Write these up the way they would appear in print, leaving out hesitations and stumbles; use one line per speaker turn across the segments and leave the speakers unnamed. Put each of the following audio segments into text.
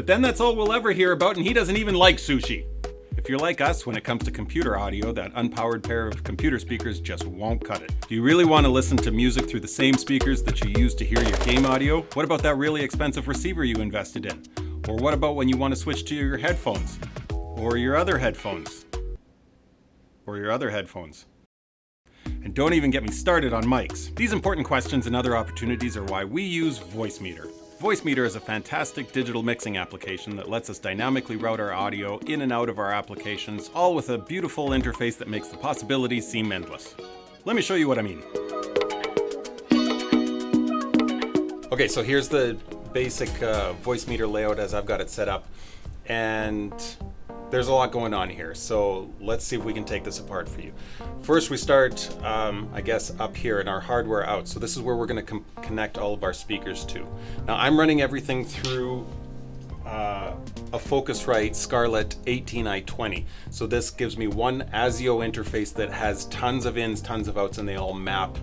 But then that's all we'll ever hear about, and he doesn't even like sushi. If you're like us when it comes to computer audio, that unpowered pair of computer speakers just won't cut it. Do you really want to listen to music through the same speakers that you use to hear your game audio? What about that really expensive receiver you invested in? Or what about when you want to switch to your headphones? Or your other headphones? Or your other headphones? And don't even get me started on mics. These important questions and other opportunities are why we use Voicemeeter. Voicemeeter is a fantastic digital mixing application that lets us dynamically route our audio in and out of our applications, all with a beautiful interface that makes the possibilities seem endless. Let me show you what I mean. Okay, so here's the basic Voicemeeter layout as I've got it set up, and there's a lot going on here, so let's see if we can take this apart for you. First we start, I guess, up here in our hardware out. So this is where we're going to connect all of our speakers to. Now I'm running everything through a Focusrite Scarlett 18i20. So this gives me one ASIO interface that has tons of ins, tons of outs, and they all map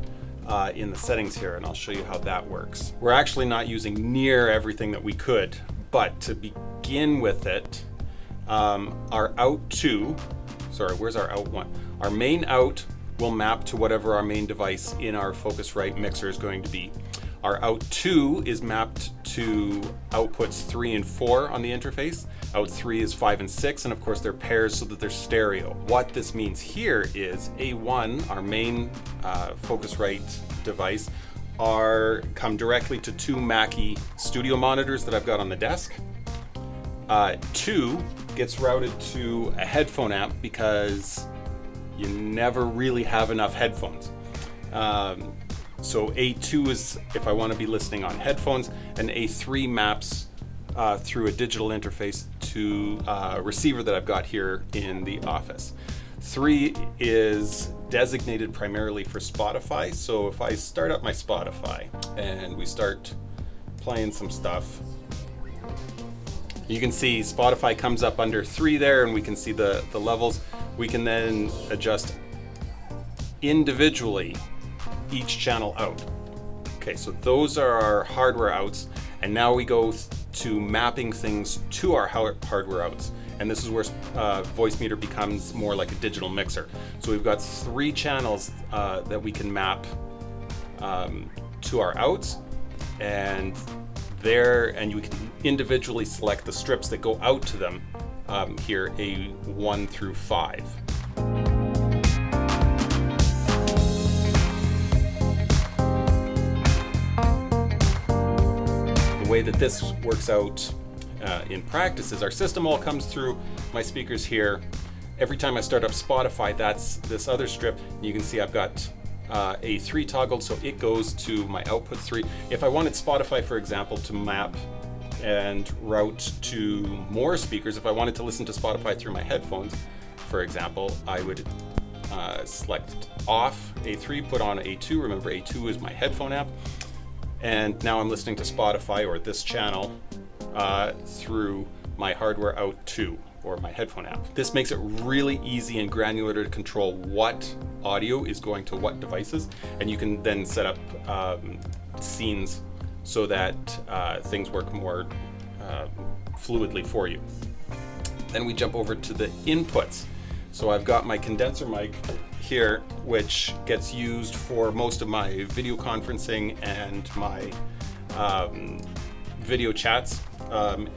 in the settings here, and I'll show you how that works. We're actually not using near everything that we could, but to begin with it, our out 2, sorry, where's our out 1? Our main out will map to whatever our main device in our Focusrite mixer is going to be. Our out 2 is mapped to outputs 3 and 4 on the interface. Out 3 is 5 and 6, and of course they're pairs so that they're stereo. What this means here is A1, our main Focusrite device, come directly to 2 Mackie studio monitors that I've got on the desk. 2 gets routed to a headphone amp because you never really have enough headphones. So A2 is if I want to be listening on headphones, and A3 maps through a digital interface to a receiver that I've got here in the office. 3 is designated primarily for Spotify. So if I start up my Spotify and we start playing some stuff, you can see Spotify comes up under 3 there, and we can see the levels. We can then adjust individually each channel out. Okay, so those are our hardware outs, and now we go to mapping things to our hardware outs. And this is where Voicemeeter becomes more like a digital mixer. So we've got 3 channels that we can map to our outs, and you can individually select the strips that go out to them here, A1 through 5. The way that this works out in practice is our system all comes through my speakers here. Every time I start up Spotify, that's this other strip. You can see I've got A3 toggled, so it goes to my output 3. If I wanted Spotify, for example, to map and route to more speakers, if I wanted to listen to Spotify through my headphones, for example, I would select off A3, put on A2. Remember, A2 is my headphone app. And now I'm listening to Spotify or this channel through my hardware out 2 or my headphone app. This makes it really easy and granular to control what audio is going to what devices, and you can then set up scenes so that things work more fluidly for you. Then we jump over to the inputs. So I've got my condenser mic here, which gets used for most of my video conferencing and my video chats.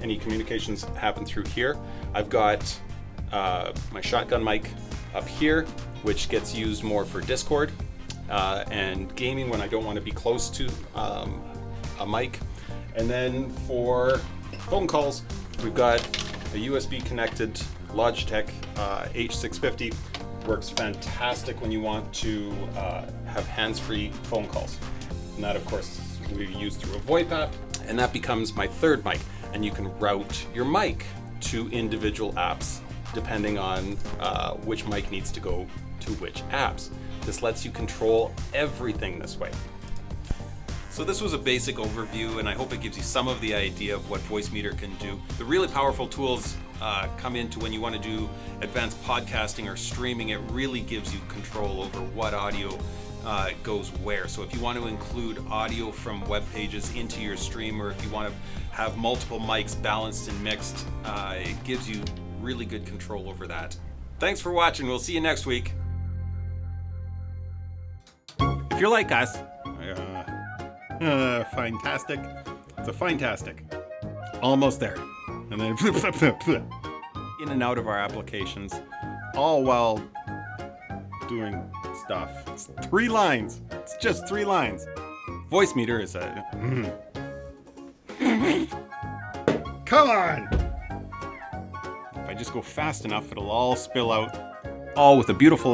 Any communications happen through here. I've got my shotgun mic up here, which gets used more for Discord and gaming when I don't want to be close to a mic. And then for phone calls, we've got a USB connected Logitech H650. Works fantastic when you want to have hands-free phone calls. And that, of course, we use through a VoIP app, and that becomes my third mic. And you can route your mic to individual apps depending on which mic needs to go to which apps. This lets you control everything this way. So this was a basic overview, and I hope it gives you some of the idea of what Voicemeeter can do. The really powerful tools come into when you want to do advanced podcasting or streaming. It really gives you control over what audio goes where. So if you want to include audio from web pages into your stream, or if you want to have multiple mics balanced and mixed, it gives you really good control over that. Thanks for watching. We'll see you next week. If you're like us, fantastic. It's a fantastic. Almost there. And then in and out of our applications, all while doing stuff. It's 3 lines. It's just 3 lines. Voicemeeter is a... Come on! If I just go fast enough, it'll all spill out. All with a beautiful